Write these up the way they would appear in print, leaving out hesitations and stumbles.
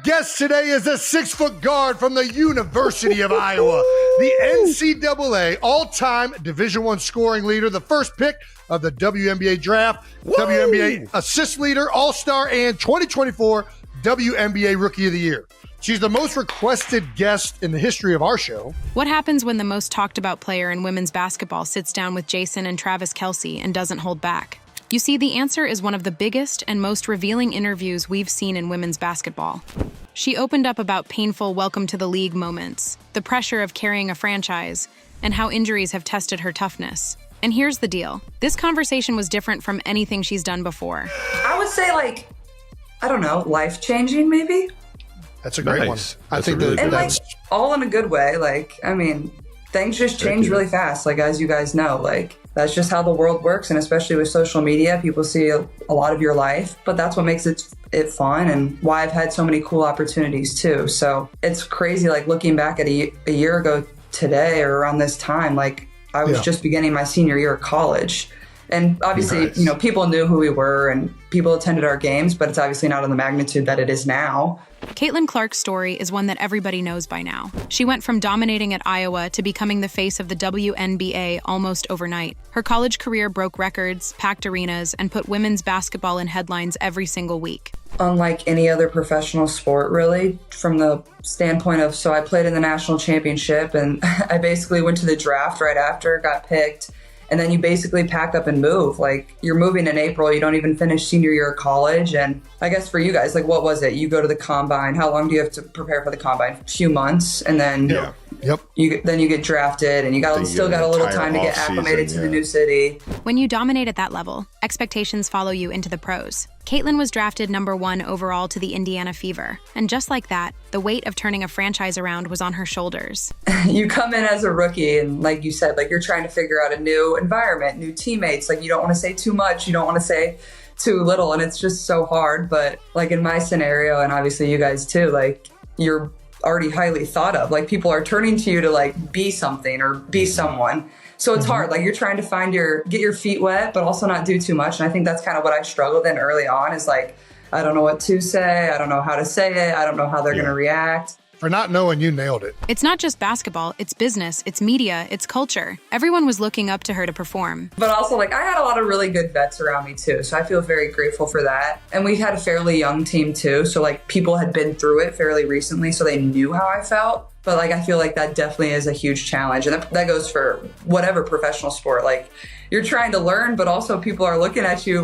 guest today is a 6-foot guard from the University of Iowa, the NCAA all-time Division I scoring leader, the first pick of the WNBA draft, WNBA assist leader, all-star, and 2024 WNBA Rookie of the Year. She's the most requested guest in the history of our show. What happens when the most talked about player in women's basketball sits down with Jason and Travis Kelce and doesn't hold back? You see, the answer is one of the biggest and most revealing interviews we've seen in women's basketball. She opened up about painful welcome to the league moments, the pressure of carrying a franchise, and how injuries have tested her toughness. And here's the deal. This conversation was different from anything she's done before. I would say, I don't know, life-changing maybe? That's a great one. I think that's all in a good way. Things just change really fast. As you guys know, that's just how the world works. And especially with social media, people see a lot of your life, but that's what makes it fun and why I've had so many cool opportunities too. So it's crazy, looking back at a year ago today or around this time, I was just beginning my senior year of college. And obviously, people knew who we were and people attended our games, but it's obviously not on the magnitude that it is now. Caitlin Clark's story is one that everybody knows by now. She went from dominating at Iowa to becoming the face of the WNBA almost overnight. Her college career broke records, packed arenas, and put women's basketball in headlines every single week. Unlike any other professional sport, really, from the standpoint of, so I played in the national championship and I basically went to the draft right after, got picked. And then you basically pack up and move. You're moving in April, you don't even finish senior year of college. And I guess for you guys, what was it? You go to the combine. How long do you have to prepare for the combine? A few months. And then you get drafted and you still got a little time to get acclimated to the new city. When you dominate at that level, expectations follow you into the pros. Caitlin was drafted number 1 overall to the Indiana Fever. And just like that, the weight of turning a franchise around was on her shoulders. You come in as a rookie and like you said, you're trying to figure out a new environment, new teammates. You don't want to say too much. You don't want to say too little. And it's just so hard. But in my scenario, and obviously you guys too, you're already highly thought of. People are turning to you to be something or be someone. So it's hard. You're trying to get your feet wet, but also not do too much. And I think that's kind of what I struggled in early on is I don't know what to say. I don't know how to say it. I don't know how they're going to react. For not knowing, you nailed it. It's not just basketball, it's business, it's media, it's culture. Everyone was looking up to her to perform. But also, I had a lot of really good vets around me too. So I feel very grateful for that. And we had a fairly young team too. So people had been through it fairly recently, so they knew how I felt. But I feel that definitely is a huge challenge. And that goes for whatever professional sport. You're trying to learn, but also people are looking at you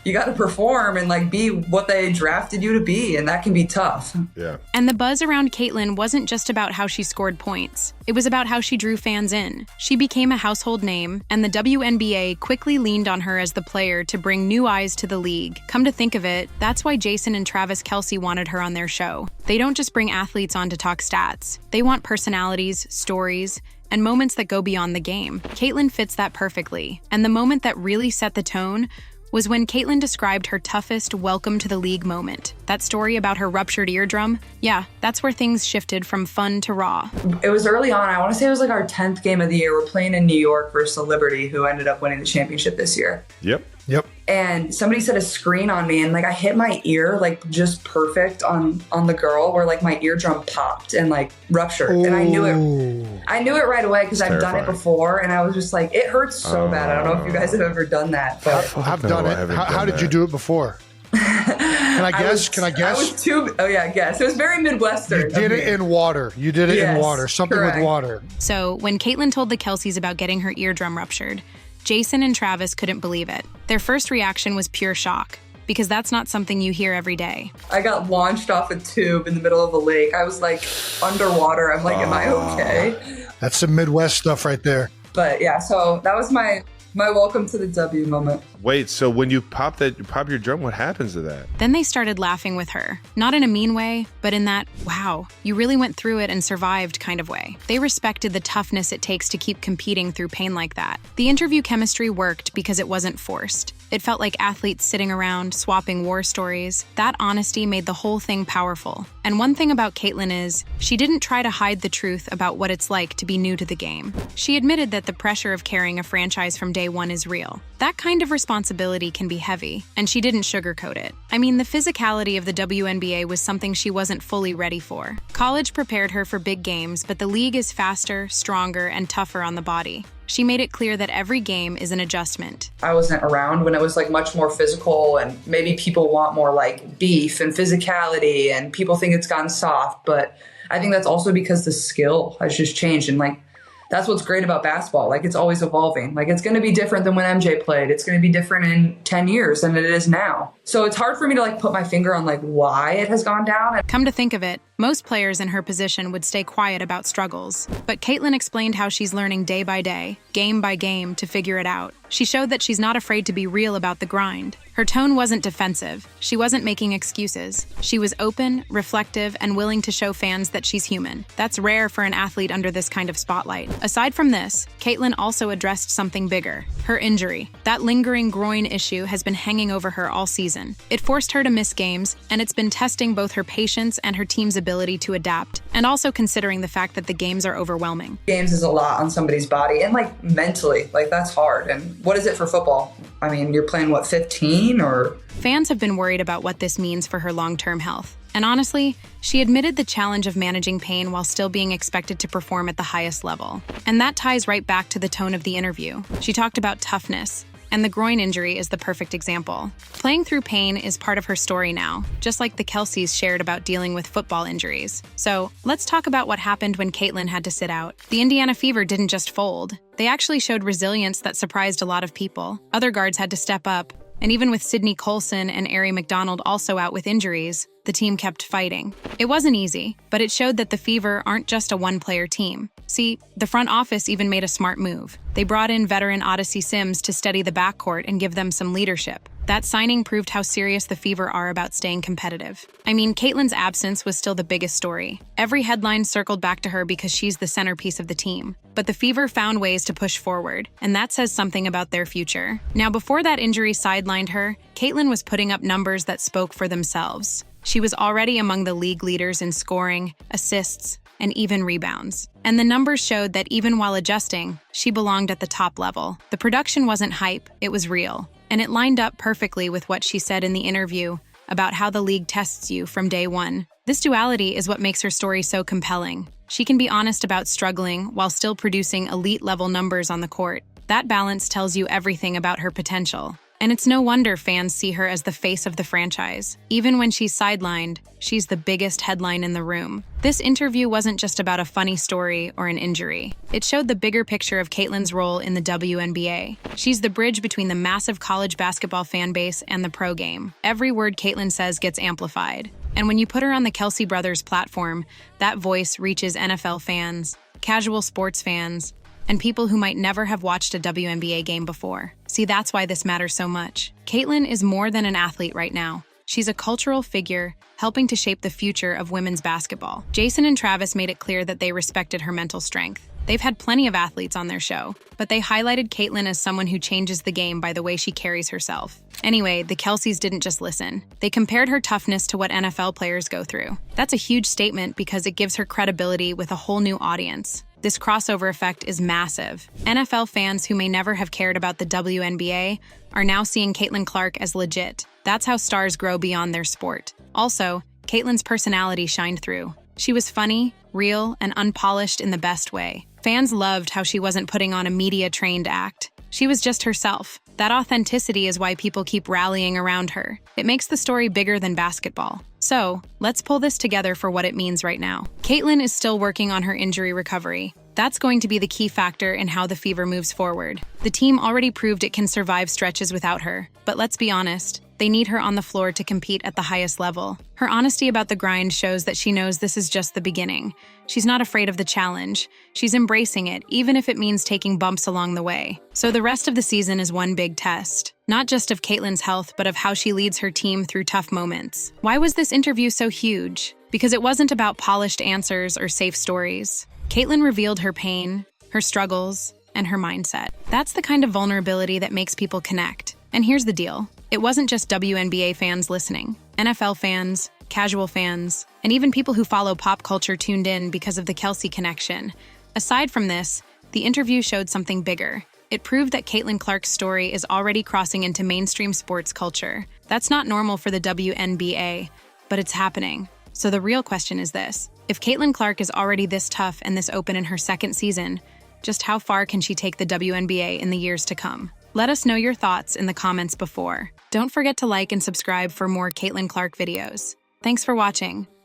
you got to perform and be what they drafted you to be. And that can be tough. Yeah. And the buzz around Caitlin wasn't just about how she scored points. It was about how she drew fans in. She became a household name, and the WNBA quickly leaned on her as the player to bring new eyes to the league. Come to think of it, that's why Jason and Travis Kelce wanted her on their show. They don't just bring athletes on to talk stats. They want personalities, stories, and moments that go beyond the game. Caitlin fits that perfectly. And the moment that really set the tone was when Caitlin described her toughest welcome to the league moment. That story about her ruptured eardrum, that's where things shifted from fun to raw. It was early on. I want to say it was our 10th game of the year. We're playing in New York versus the Liberty, who ended up winning the championship this year. Yep. And somebody set a screen on me and I hit my ear just perfect on the girl where my eardrum popped and ruptured. Ooh. And I knew it right away because I've done it before and I was just it hurts so bad. I don't know if you guys have ever done that, but I've done it. How did you do it before? Can I guess? Guess. It was very Midwestern. You did it in water. In water. Something correct. With water. So when Caitlin told the Kelces about getting her eardrum ruptured, Jason and Travis couldn't believe it. Their first reaction was pure shock, because that's not something you hear every day. I got launched off a tube in the middle of a lake. I was underwater. I'm am I okay? That's some Midwest stuff right there. But so that was my welcome to the W moment. Wait, so when you pop your drum, what happens to that? Then they started laughing with her. Not in a mean way, but in that, wow, you really went through it and survived kind of way. They respected the toughness it takes to keep competing through pain like that. The interview chemistry worked because it wasn't forced. It felt like athletes sitting around, swapping war stories. That honesty made the whole thing powerful. And one thing about Caitlin is, she didn't try to hide the truth about what it's like to be new to the game. She admitted that the pressure of carrying a franchise from day one is real. That kind of responsibility can be heavy, and she didn't sugarcoat it. I mean, the physicality of the WNBA was something she wasn't fully ready for. College prepared her for big games, but the league is faster, stronger, and tougher on the body. She made it clear that every game is an adjustment. I wasn't around when it was like much more physical, and maybe people want more like beef and physicality, and people think it's gotten soft, but I think that's also because the skill has just changed. And like, that's what's great about basketball. Like, it's always evolving. Like, it's going to be different than when MJ played. It's going to be different in 10 years than it is now. So it's hard for me to like put my finger on like why it has gone down. Come to think of it, most players in her position would stay quiet about struggles. But Caitlin explained how she's learning day by day, game by game, to figure it out. She showed that she's not afraid to be real about the grind. Her tone wasn't defensive. She wasn't making excuses. She was open, reflective, and willing to show fans that she's human. That's rare for an athlete under this kind of spotlight. Aside from this, Caitlin also addressed something bigger: her injury. That lingering groin issue has been hanging over her all season. It forced her to miss games, and it's been testing both her patience and her team's ability to adapt, and also considering the fact that the games are overwhelming. Games is a lot on somebody's body, and like mentally, like that's hard. And what is it for football? I mean, you're playing what, 15 or? Fans have been worried about what this means for her long-term health. And honestly, she admitted the challenge of managing pain while still being expected to perform at the highest level. And that ties right back to the tone of the interview. She talked about toughness, and the groin injury is the perfect example. Playing through pain is part of her story now, just like the Kelces shared about dealing with football injuries. So let's talk about what happened when Caitlin had to sit out. The Indiana Fever didn't just fold. They actually showed resilience that surprised a lot of people. Other guards had to step up. And even with Sydney Colson and Arie McDonald also out with injuries, the team kept fighting. It wasn't easy, but it showed that the Fever aren't just a one-player team. See, the front office even made a smart move. They brought in veteran Odyssey Sims to steady the backcourt and give them some leadership. That signing proved how serious the Fever are about staying competitive. I mean, Caitlin's absence was still the biggest story. Every headline circled back to her because she's the centerpiece of the team. But the Fever found ways to push forward, and that says something about their future. Now, before that injury sidelined her, Caitlin was putting up numbers that spoke for themselves. She was already among the league leaders in scoring, assists, and even rebounds. And the numbers showed that even while adjusting, she belonged at the top level. The production wasn't hype, it was real. And it lined up perfectly with what she said in the interview about how the league tests you from day one. This duality is what makes her story so compelling. She can be honest about struggling while still producing elite-level numbers on the court. That balance tells you everything about her potential. And it's no wonder fans see her as the face of the franchise. Even when she's sidelined, she's the biggest headline in the room. This interview wasn't just about a funny story or an injury. It showed the bigger picture of Caitlin's role in the WNBA. She's the bridge between the massive college basketball fan base and the pro game. Every word Caitlin says gets amplified. And when you put her on the Kelce brothers platform, that voice reaches NFL fans, casual sports fans, and people who might never have watched a WNBA game before. See, that's why this matters so much. Caitlin is more than an athlete right now. She's a cultural figure, helping to shape the future of women's basketball. Jason and Travis made it clear that they respected her mental strength. They've had plenty of athletes on their show, but they highlighted Caitlin as someone who changes the game by the way she carries herself. Anyway, the Kelces didn't just listen. They compared her toughness to what NFL players go through. That's a huge statement because it gives her credibility with a whole new audience. This crossover effect is massive. NFL fans who may never have cared about the WNBA are now seeing Caitlin Clark as legit. That's how stars grow beyond their sport. Also, Caitlin's personality shined through. She was funny, real, and unpolished in the best way. Fans loved how she wasn't putting on a media-trained act. She was just herself. That authenticity is why people keep rallying around her. It makes the story bigger than basketball. So, let's pull this together for what it means right now. Caitlin is still working on her injury recovery. That's going to be the key factor in how the Fever moves forward. The team already proved it can survive stretches without her, but let's be honest, they need her on the floor to compete at the highest level. Her honesty about the grind shows that she knows this is just the beginning. She's not afraid of the challenge. She's embracing it, even if it means taking bumps along the way. So the rest of the season is one big test, not just of Caitlin's health, but of how she leads her team through tough moments. Why was this interview so huge? Because it wasn't about polished answers or safe stories. Caitlin revealed her pain, her struggles, and her mindset. That's the kind of vulnerability that makes people connect. And here's the deal. It wasn't just WNBA fans listening. NFL fans, casual fans, and even people who follow pop culture tuned in because of the Kelce connection. Aside from this, the interview showed something bigger. It proved that Caitlin Clark's story is already crossing into mainstream sports culture. That's not normal for the WNBA, but it's happening. So the real question is this. If Caitlin Clark is already this tough and this open in her second season, just how far can she take the WNBA in the years to come? Let us know your thoughts in the comments before. Don't forget to like and subscribe for more Caitlin Clark videos. Thanks for watching.